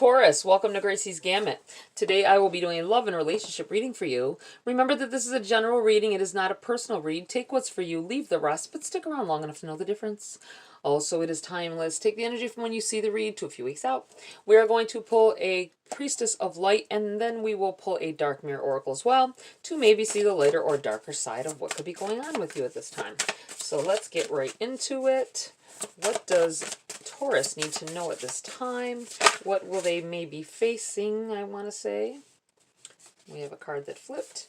Taurus, welcome to GRAYCI'S Gamut. Today I will be doing a love and relationship reading for you. Remember that this is a general reading. It is not a personal read. Take what's for you, leave the rest, but stick around long enough to know the difference. Also, it is timeless. Take the energy from when you see the read to a few weeks out. We are going to pull a Priestess of Light, and then we will pull a Dark Mirror Oracle as well to maybe see the lighter or darker side of what could be going on with you at this time. So let's get right into it. What does Taurus need to know at this time? What will they may be facing, I want to say. We have a card that flipped.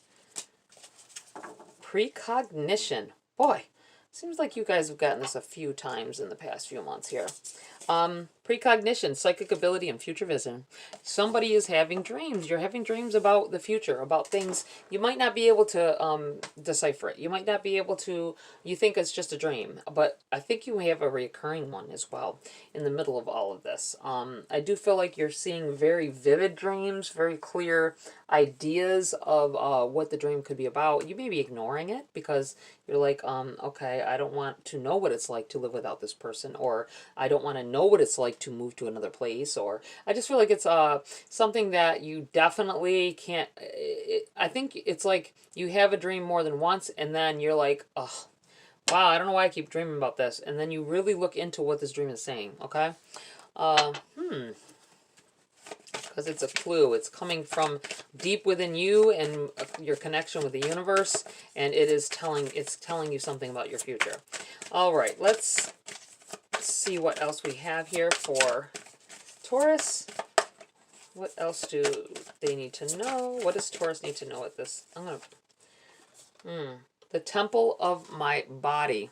Precognition. Boy, seems like you guys have gotten this a few times in the past few months here. Precognition, psychic ability, and future vision. Somebody is having dreams. You're having dreams about the future, about things. You might not be able to decipher it. You might not be able to, you think it's just a dream. But I think you have a recurring one as well in the middle of all of this. I do feel like you're seeing very vivid dreams, very clear ideas of what the dream could be about. You may be ignoring it because you're like, okay, I don't want to know what it's like to live without this person, or I don't want to know what it's like to move to another place, or I just feel like it's something that you definitely can't. I think it's like you have a dream more than once, and then you're like, oh, wow, I don't know why I keep dreaming about this, and then you really look into what this dream is saying. Okay, because it's a clue. It's coming from deep within you and your connection with the universe, and it's telling you something about your future. All right, let's see what else we have here for Taurus. What else do they need to know? What does Taurus need to know at this? The temple of my body.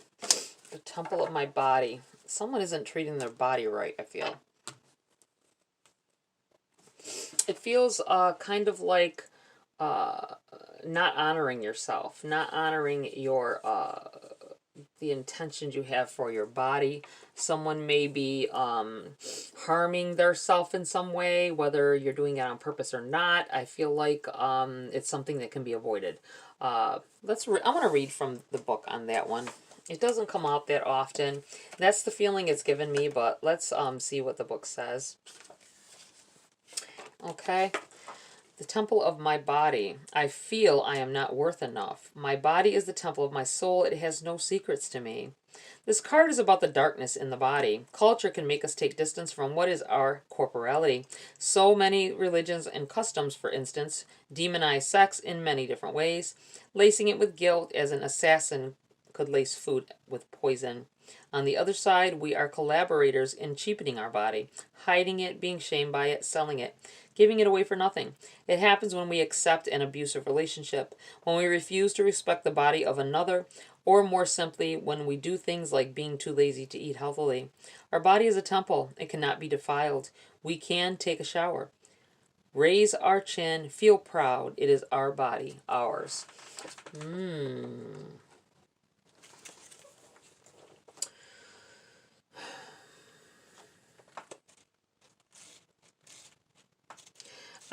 The temple of my body. Someone isn't treating their body right, I feel. It feels kind of like not honoring yourself, not honoring your the intentions you have for your body. Someone may be harming their self in some way, whether you're doing it on purpose or not. I feel like it's something that can be avoided. I want to read from the book on that one. It doesn't come out that often. That's the feeling it's given me, but let's see what the book says. Okay. The temple of my body. I feel I am not worth enough. My body is the temple of my soul. It has no secrets to me. This card is about the darkness in the body. Culture can make us take distance from what is our corporality. So many religions and customs, for instance, demonize sex in many different ways, lacing it with guilt as an assassin could lace food with poison. On the other side, we are collaborators in cheapening our body, hiding it, being shamed by it, selling it, giving it away for nothing. It happens when we accept an abusive relationship, when we refuse to respect the body of another, or more simply, when we do things like being too lazy to eat healthily. Our body is a temple. It cannot be defiled. We can take a shower. Raise our chin. Feel proud. It is our body, ours.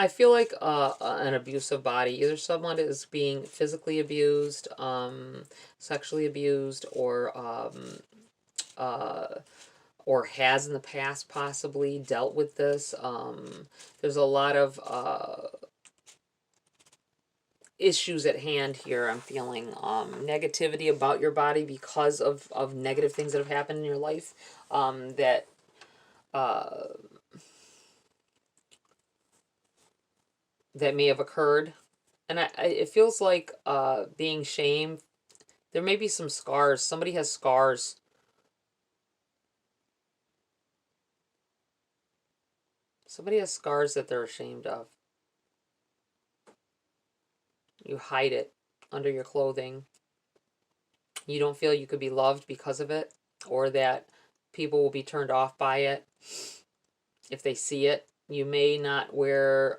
I feel like an abusive body. Either someone is being physically abused, sexually abused, or has in the past possibly dealt with this. There's a lot of issues at hand here. I'm feeling negativity about your body because of negative things that have happened in your life that may have occurred. And it feels like being shamed. There may be some scars. Somebody has scars. Somebody has scars that they're ashamed of. You hide it under your clothing. You don't feel you could be loved because of it, or that people will be turned off by it if they see it. You may not wear,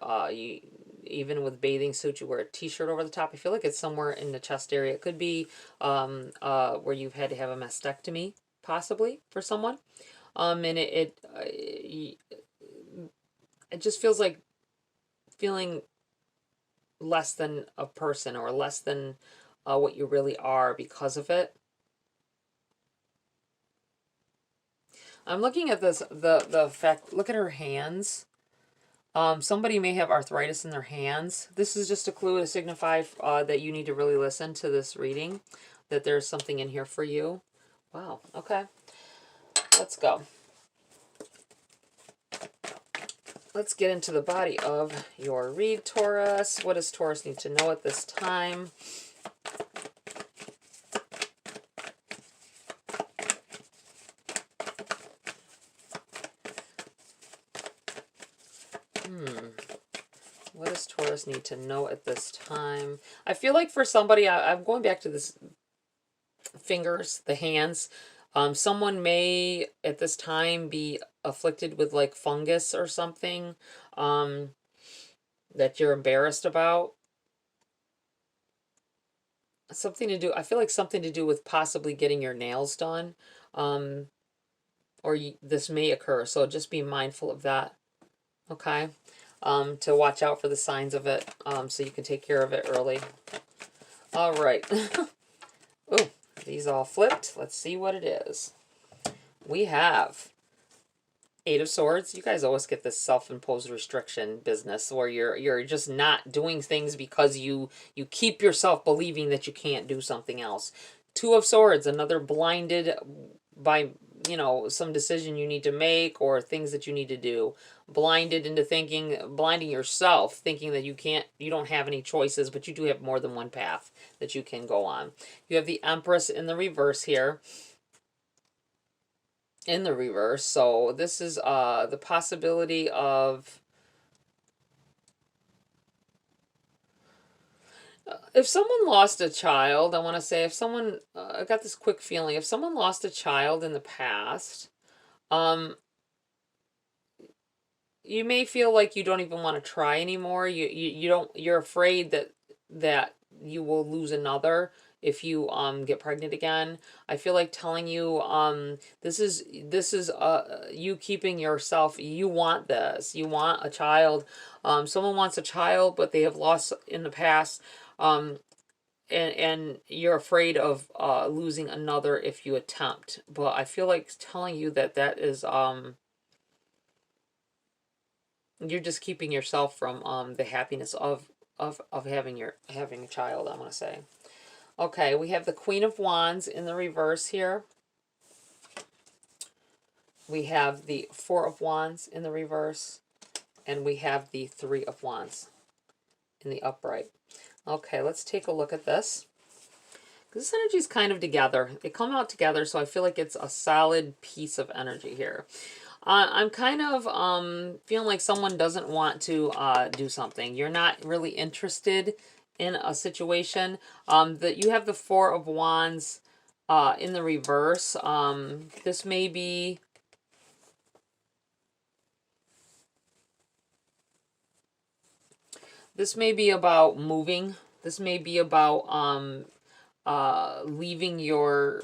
even with bathing suits, you wear a t-shirt over the top. I feel like it's somewhere in the chest area. It could be where you've had to have a mastectomy, possibly, for someone. And it just feels like feeling less than a person, or less than what you really are because of it. I'm looking at this, the fact, look at her hands. Somebody may have arthritis in their hands. This is just a clue to signify that you need to really listen to this reading, that there's something in here for you. Wow, okay. Let's go. Let's get into the body of your read, Taurus. What does Taurus need to know at this time? What does Taurus need to know at this time? I feel like for somebody, I'm going back to this fingers, the hands. Someone may at this time be afflicted with like fungus or something that you're embarrassed about. Something to do, I feel like something to do with possibly getting your nails done. This may occur, so just be mindful of that. Okay? To watch out for the signs of it, so you can take care of it early. All right. Oh, these all flipped. Let's see what it is. We have Eight of Swords. You guys always get this self-imposed restriction business where you're just not doing things because you keep yourself believing that you can't do something else. Two of Swords, another blinded by, you know, some decision you need to make or things that you need to do. Blinded into thinking, blinding yourself, thinking that you don't have any choices, but you do have more than one path that you can go on. You have the Empress in the reverse here. In the reverse. So this is the possibility of if someone lost a child, I want to say if someone I got this quick feeling if someone lost a child in the past, you may feel like you don't even want to try anymore. You're afraid that you will lose another if you get pregnant again. I feel like telling you this is you keeping yourself, you want this. You want a child. Someone wants a child but they have lost in the past. And you're afraid of losing another if you attempt. But I feel like telling you that is you're just keeping yourself from the happiness of having a child, I want to say. Okay, we have the Queen of Wands in the reverse here. We have the Four of Wands in the reverse, and we have the Three of Wands in the upright. Okay, let's take a look at this. This energy is kind of together. They come out together, so I feel like it's a solid piece of energy here. I'm kind of feeling like someone doesn't want to do something. You're not really interested in a situation. That you have the Four of Wands in the reverse. This may be about moving. This may be about leaving your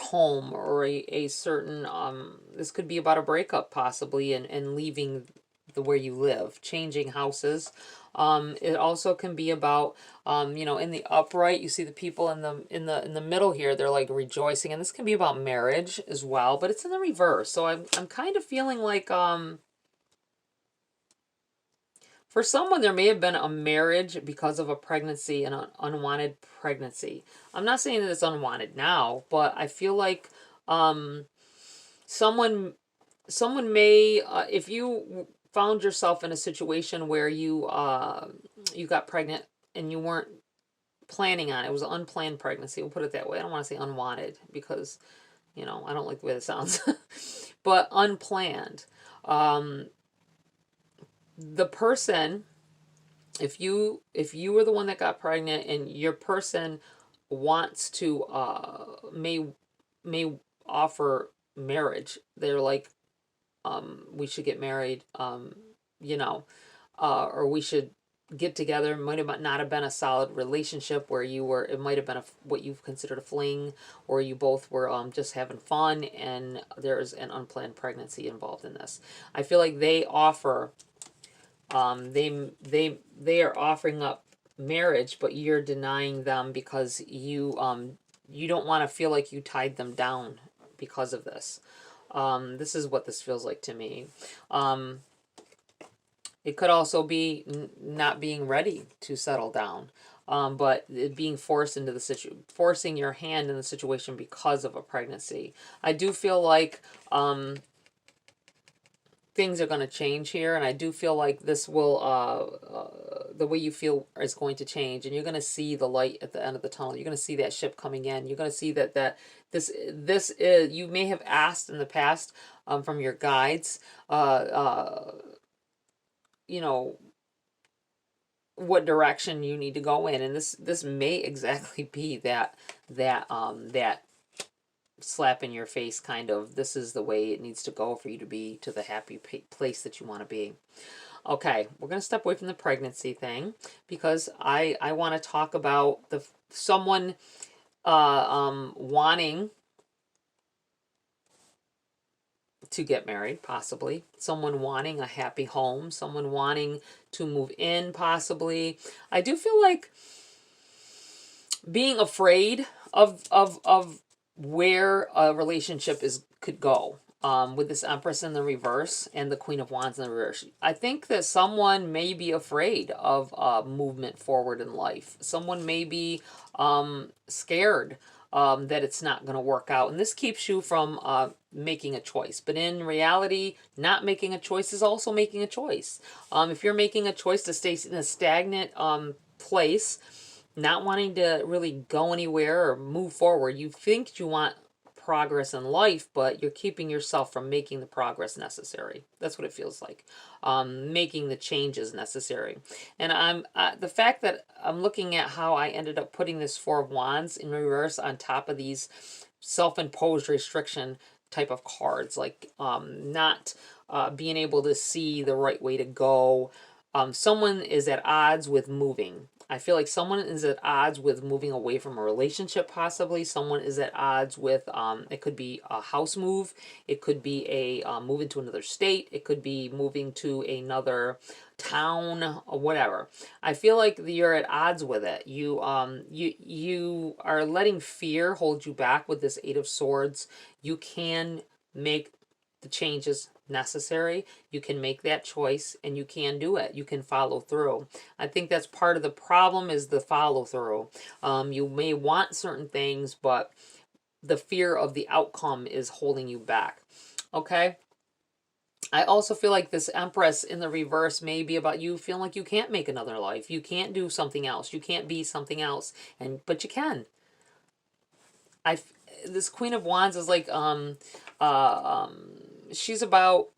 home or a certain this could be about a breakup possibly and leaving where you live, changing houses. It also can be about you know, in the upright you see the people in the middle here, they're like rejoicing, and this can be about marriage as well, but it's in the reverse. So I'm kind of feeling like for someone, there may have been a marriage because of a pregnancy, an unwanted pregnancy. I'm not saying that it's unwanted now, but I feel like someone may, if you found yourself in a situation where you got pregnant and you weren't planning on it, it was an unplanned pregnancy, we'll put it that way. I don't want to say unwanted because, you know, I don't like the way that sounds, but unplanned. The person, if you were the one that got pregnant and your person wants to may offer marriage, they're like we should get married, you know, or we should get together. It might have not have been a solid relationship where you were, it might have been what you've considered a fling, or you both were just having fun and there's an unplanned pregnancy involved in this. I feel like they offer they are offering up marriage, but you're denying them because you don't want to feel like you tied them down because of this. This is what this feels like to me. It could also be not being ready to settle down, but being forced into the forcing your hand in the situation because of a pregnancy. I do feel like things are going to change here, and I do feel like this will the way you feel is going to change, and you're going to see the light at the end of the tunnel. You're going to see that ship coming in. You're going to see that this is, you may have asked in the past from your guides, you know, what direction you need to go in, and this may exactly be that slap in your face kind of, this is the way it needs to go for you to be to the happy place that you want to be. Okay, we're going to step away from the pregnancy thing because I want to talk about someone wanting to get married, possibly. Someone wanting a happy home, someone wanting to move in, possibly. I do feel like being afraid of where a relationship could go. With this Empress in the reverse and the Queen of Wands in the reverse. I think that someone may be afraid of movement forward in life. Someone may be scared that it's not going to work out. And this keeps you from making a choice. But in reality, not making a choice is also making a choice. If you're making a choice to stay in a stagnant place, not wanting to really go anywhere or move forward, you think you want progress in life, but you're keeping yourself from making the progress necessary. That's what it feels like. Making the changes necessary. And the fact that I'm looking at how I ended up putting this Four of Wands in reverse on top of these self-imposed restriction type of cards, like not being able to see the right way to go. Someone is at odds with moving. I feel like someone is at odds with moving away from a relationship, possibly. Someone is at odds with, it could be a house move. It could be a move into another state. It could be moving to another town or whatever. I feel like you're at odds with it. You are letting fear hold you back with this Eight of Swords. You can make the changes necessary. You can make that choice and you can do it. You can follow through. I think that's part of the problem, is the follow through. You may want certain things, but the fear of the outcome is holding you back. Okay. I also feel like this Empress in the reverse may be about you feeling like you can't make another life. You can't do something else. You can't be something else. But you can. This Queen of Wands is like, she's about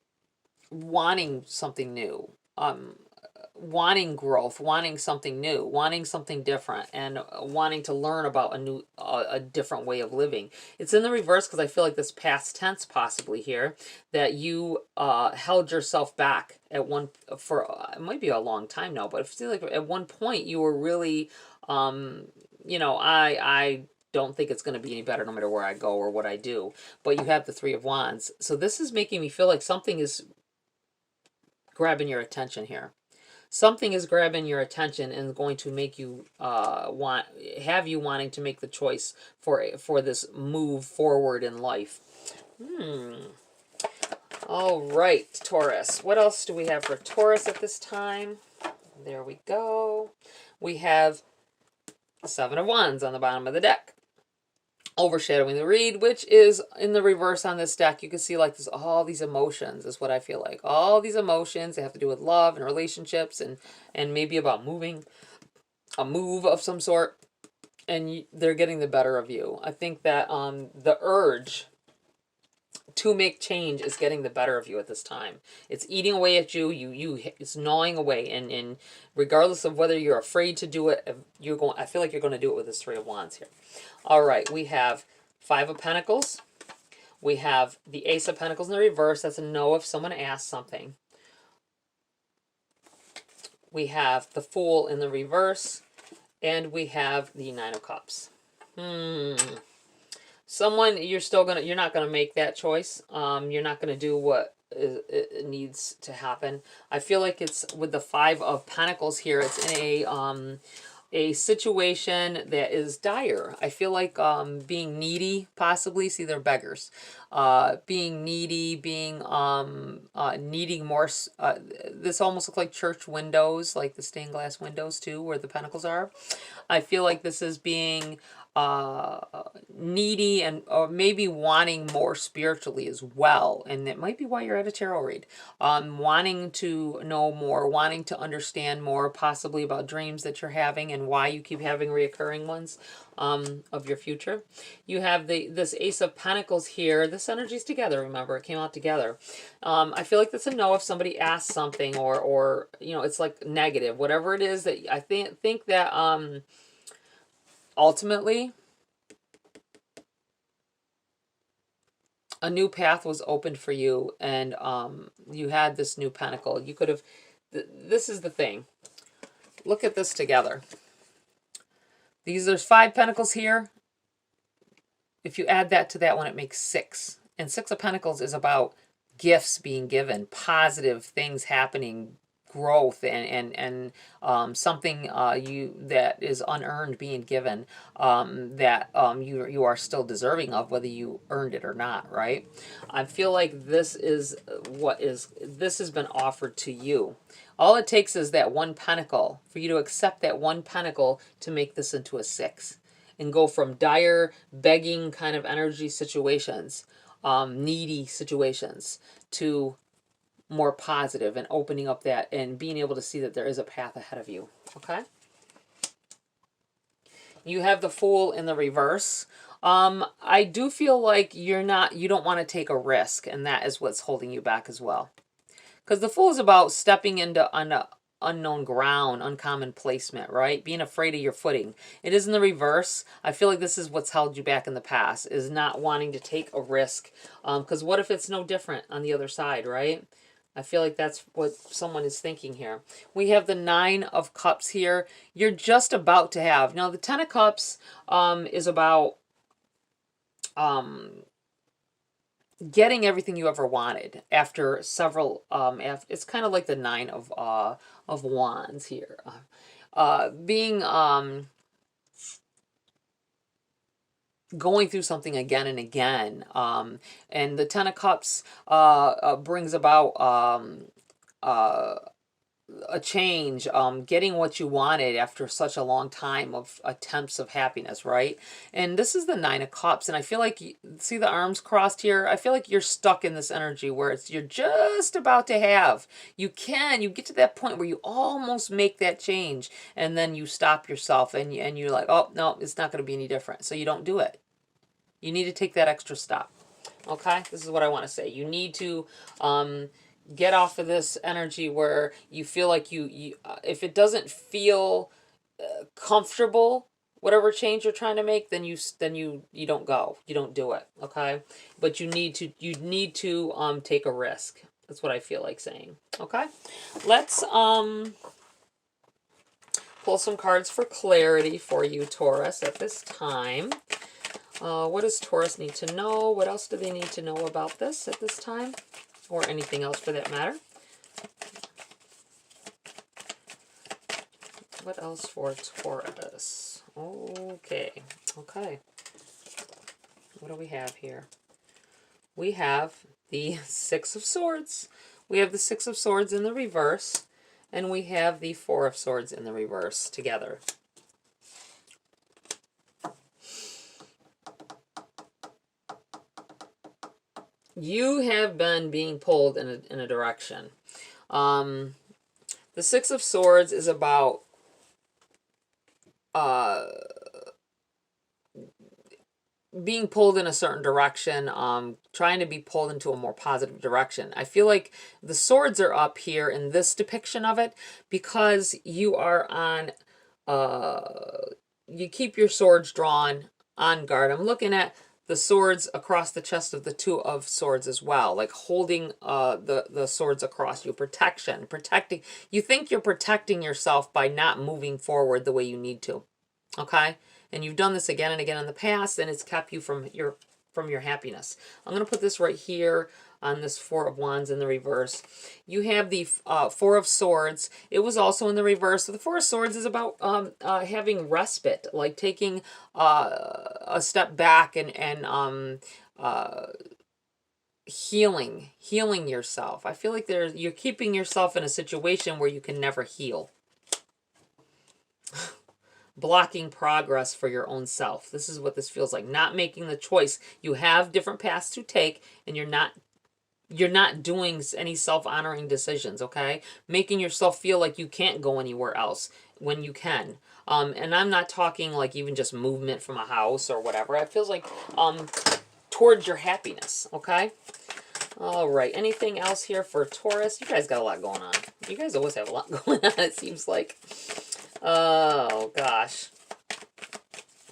wanting something new, wanting growth, wanting something new, wanting something different, and wanting to learn about a different way of living. It's in the reverse because I feel like this past tense possibly here, that you held yourself back at it might be a long time now, but I feel like at one point you were really, I don't think it's going to be any better no matter where I go or what I do. But you have the Three of Wands. So this is making me feel like something is grabbing your attention here. Something is grabbing your attention and going to make you have you wanting to make the choice for this move forward in life. All right, Taurus. What else do we have for Taurus at this time? There we go. We have the Seven of Wands on the bottom of the deck. Overshadowing the read, which is in the reverse on this deck. You can see like this, all these emotions is what I feel like. All these emotions, they have to do with love and relationships and maybe about moving, a move of some sort, and they're getting the better of you. I think that the urge to make change is getting the better of you at this time. It's eating away at you. It's gnawing away, and regardless of whether you're afraid to do it, I feel like you're going to do it with this Three of Wands here. All right, we have Five of Pentacles. We have the Ace of Pentacles in the reverse. That's a no if someone asks something. We have the Fool in the reverse, and we have the Nine of Cups. Someone, you're not gonna make that choice. You're not gonna do what it needs to happen. I feel like it's with the Five of Pentacles here. It's in a situation that is dire. I feel like being needy, possibly. See, they're beggars. Being needy, being needing more. This almost looks like church windows, like the stained glass windows too, where the pentacles are. I feel like this is being needy and or maybe wanting more spiritually as well, and it might be why you're at a tarot read. Wanting to know more, wanting to understand more, possibly about dreams that you're having and why you keep having reoccurring ones of your future. You have this Ace of Pentacles here. This energy's together. Remember, it came out together. I feel like that's a no if somebody asks something, or you know, it's like negative, whatever it is that I think that ultimately a new path was opened for you, and you had this new pentacle. You could have, this is the thing. Look at this together. There's 5 pentacles here. If you add that to that one, it makes 6. And 6 of Pentacles is about gifts being given, positive things happening, growth, and something that is unearned being given, that you are still deserving of, whether you earned it or not, right? I feel like this is this has been offered to you. All it takes is that one pentacle for you to accept that one pentacle to make this into a 6 and go from dire begging kind of energy situations, needy situations, to more positive and opening up that and being able to see that there is a path ahead of you. Okay. You have the Fool in the reverse. I do feel like you don't want to take a risk, and that is what's holding you back as well. Because the Fool is about stepping into unknown ground, uncommon placement, right? Being afraid of your footing. It is in the reverse. I feel like this is what's held you back in the past, is not wanting to take a risk. Because what if it's no different on the other side, right? I feel like that's what someone is thinking here. We have the 9 of Cups here. You're just about to have. Now, the 10 of Cups is about getting everything you ever wanted after several. It's kind of like the 9 of Wands here. Being going through something again and again, and the 10 of Cups brings about a change, getting what you wanted after such a long time of attempts of happiness, right? And this is the 9 of Cups, and I feel like, see the arms crossed here? I feel like you're stuck in this energy where you're just about to have. You get to that point where you almost make that change, and then you stop yourself, and you're like, oh, no, it's not going to be any different. So you don't do it. You need to take that extra step. Okay? This is what I want to say. You need to get off of this energy where you feel like if it doesn't feel comfortable, whatever change you're trying to make, then you don't go. You don't do it. Okay? But you need to take a risk. That's what I feel like saying. Okay? Let's pull some cards for clarity for you, Taurus, at this time. What does Taurus need to know? What else do they need to know about this at this time? Or anything else for that matter. What else for Taurus? Okay. What do we have here? We have the 6 of Swords. We have the 6 of Swords in the reverse. And we have the 4 of Swords in the reverse together. You have been being pulled in a direction. The 6 of Swords is about being pulled in a certain direction, trying to be pulled into a more positive direction. I feel like the swords are up here in this depiction of it because you are on, you keep your swords drawn on guard. I'm looking at the swords across the chest of the 2 of Swords as well, like holding the swords across you, protecting. You think you're protecting yourself by not moving forward the way you need to, okay? And you've done this again and again in the past, and it's kept you from your happiness. I'm going to put this right here on this Four of Wands in the reverse. You have the Four of Swords. It was also in the reverse. So the Four of Swords is about having respite, like taking a step back and healing yourself. I feel like you're keeping yourself in a situation where you can never heal. Blocking progress for your own self. This is what this feels like. Not making the choice. You have different paths to take, and you're not doing any self-honoring decisions, okay? Making yourself feel like you can't go anywhere else when you can. And I'm not talking like even just movement from a house or whatever. It feels like towards your happiness, okay? All right. Anything else here for Taurus? You guys got a lot going on. You guys always have a lot going on, it seems like. Oh, gosh.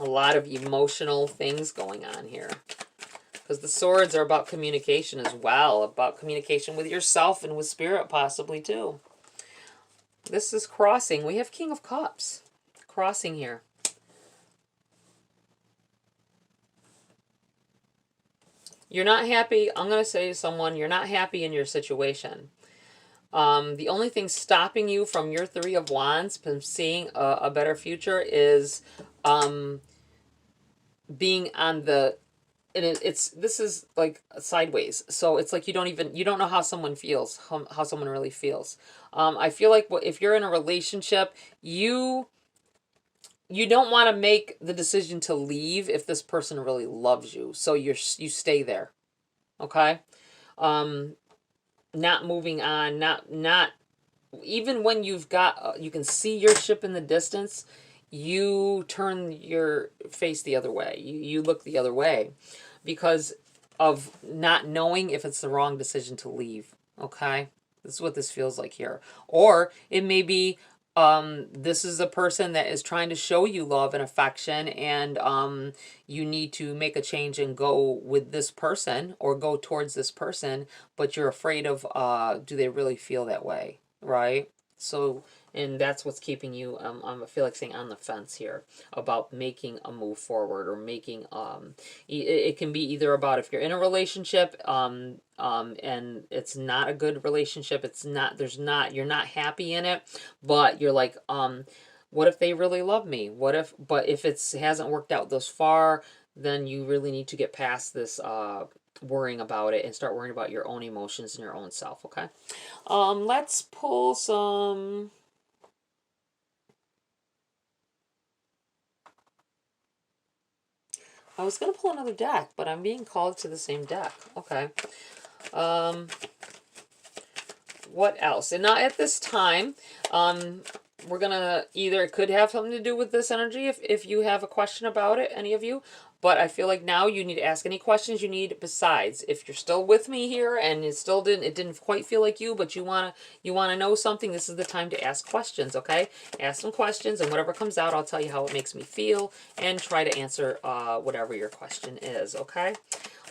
A lot of emotional things going on here. Because the swords are about communication as well. About communication with yourself and with spirit possibly too. This is crossing. We have King of Cups. Crossing here. You're not happy. I'm going to say to someone, you're not happy in your situation. The only thing stopping you from your Three of Wands from seeing a better future is being on the, and this is like sideways. So it's like you don't know how someone feels, how someone really feels. I feel like if you're in a relationship, you don't want to make the decision to leave if this person really loves you. So you stay there. Okay? Not moving on, not even when you've got you can see your ship in the distance, you turn your face the other way. You look the other way because of not knowing if it's the wrong decision to leave. Okay? This is what this feels like here. Or it may be this is a person that is trying to show you love and affection, and you need to make a change and go with this person or go towards this person, but you're afraid of do they really feel that way, right? So, and that's what's keeping you, I feel like saying, on the fence here about making a move forward, or making, it can be either about if you're in a relationship, and it's not a good relationship, you're not happy in it, but you're like, what if they really love me? But if it hasn't worked out thus far, then you really need to get past this, worrying about it and start worrying about your own emotions and your own self, okay? Let's pull some... I was going to pull another deck, but I'm being called to the same deck. Okay. What else? And not at this time. We're going to either, it could have something to do with this energy if you have a question about it, any of you. But I feel like now you need to ask any questions you need besides. If you're still with me here and it didn't quite feel like you, but you wanna know something, this is the time to ask questions, okay? Ask some questions, and whatever comes out, I'll tell you how it makes me feel and try to answer whatever your question is, okay?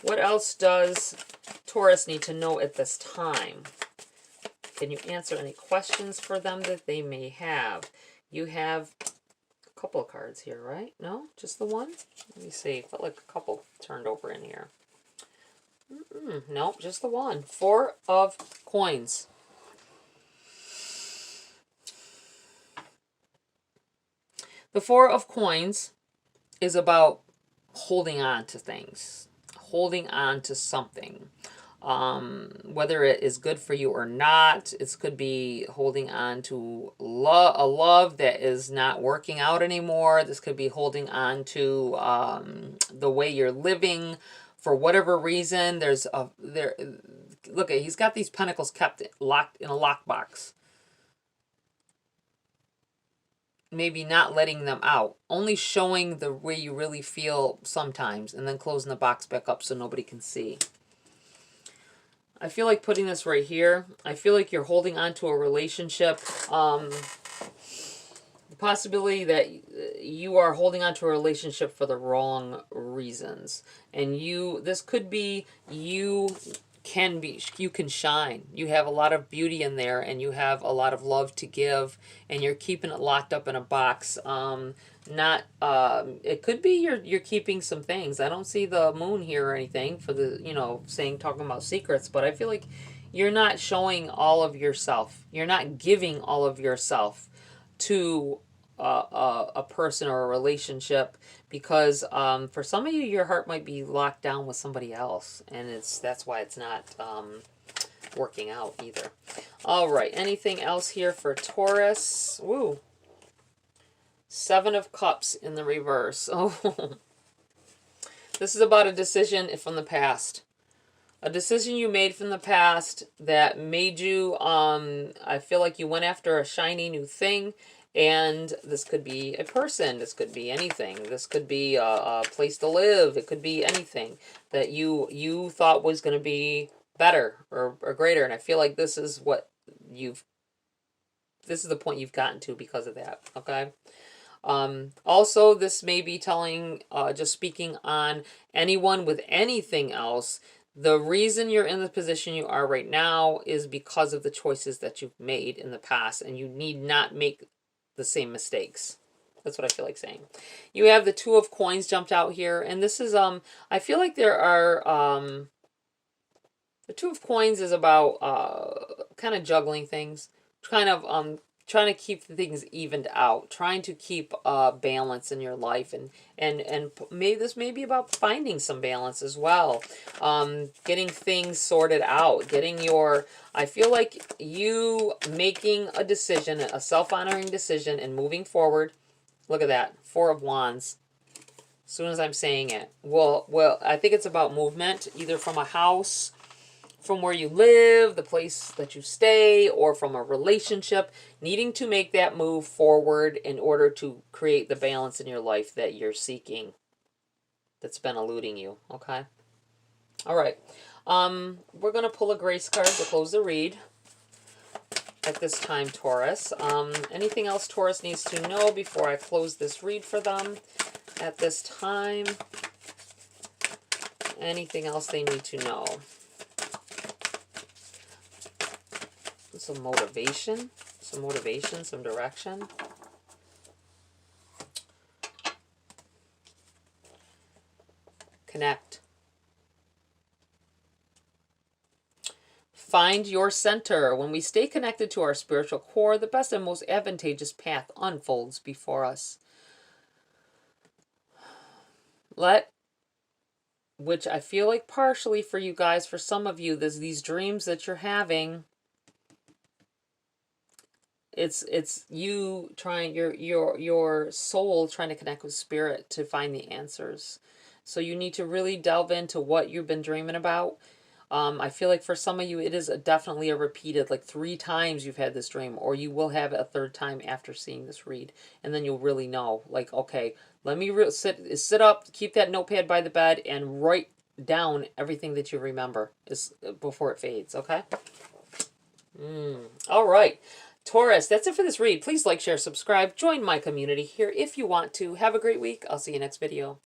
What else does Taurus need to know at this time? Can you answer any questions for them that they may have? You have couple of cards here, right? No? Just the one? Let me see. Felt like a couple turned over in here. Nope, just the one. Four of Coins. The Four of Coins is about holding on to things. Holding on to something. Whether it is good for you or not, it could be holding on to a love that is not working out anymore. This could be holding on to the way you're living for whatever reason. Look at, he's got these pentacles kept locked in a lockbox. Maybe not letting them out, only showing the way you really feel sometimes, and then closing the box back up so nobody can see. I feel like putting this right here. I feel like you're holding on to a relationship. The possibility that you are holding on to a relationship for the wrong reasons. And this could be you you can shine. You have a lot of beauty in there, and you have a lot of love to give, and you're keeping it locked up in a box. Not it could be you're keeping some things. I don't see the moon here or anything for the, you know, saying, talking about secrets, but I feel like you're not showing all of yourself. You're not giving all of yourself to a person or a relationship, because for some of you, your heart might be locked down with somebody else, and that's why it's not working out either. All right, anything else here for Taurus? Woo. Seven of Cups in the reverse. Oh, this is about a decision from the past. A decision you made from the past that made you, I feel like you went after a shiny new thing. And this could be a person. This could be anything. This could be a place to live. It could be anything that you thought was going to be better or greater. And I feel like this is what this is the point you've gotten to because of that. Okay. Also, this may be telling, just speaking on anyone with anything else. The reason you're in the position you are right now is because of the choices that you've made in the past, and you need not make the same mistakes. That's what I feel like saying. You have the Two of Coins jumped out here, and this is I feel like there are the Two of Coins is about kind of juggling things, kind of trying to keep things evened out, trying to keep balance in your life, and maybe this may be about finding some balance as well, getting things sorted out, getting your, I feel like you making a decision, a self-honoring decision, and moving forward. Look at that, Four of Wands. As soon as I'm saying it, well, I think it's about movement, either from a house, from where you live, the place that you stay, or from a relationship, needing to make that move forward in order to create the balance in your life that you're seeking, that's been eluding you. Okay. All right. We're going to pull a Grace card to close the read at this time, Taurus. Anything else Taurus needs to know before I close this read for them at this time? Anything else they need to know? Some motivation, some direction. Connect. Find your center. When we stay connected to our spiritual core, the best and most advantageous path unfolds before us. Which I feel like partially for you guys, for some of you, there's these dreams that you're having. It's you trying, your soul trying to connect with spirit to find the answers. So you need to really delve into what you've been dreaming about. I feel like for some of you, it is definitely a repeated, like 3 times you've had this dream, or you will have it a 3rd time after seeing this read. And then you'll really know, like, okay, let me sit up, keep that notepad by the bed, and write down everything that you remember before it fades, okay? All right. Taurus, that's it for this read. Please like, share, subscribe. Join my community here if you want to. Have a great week. I'll see you next video.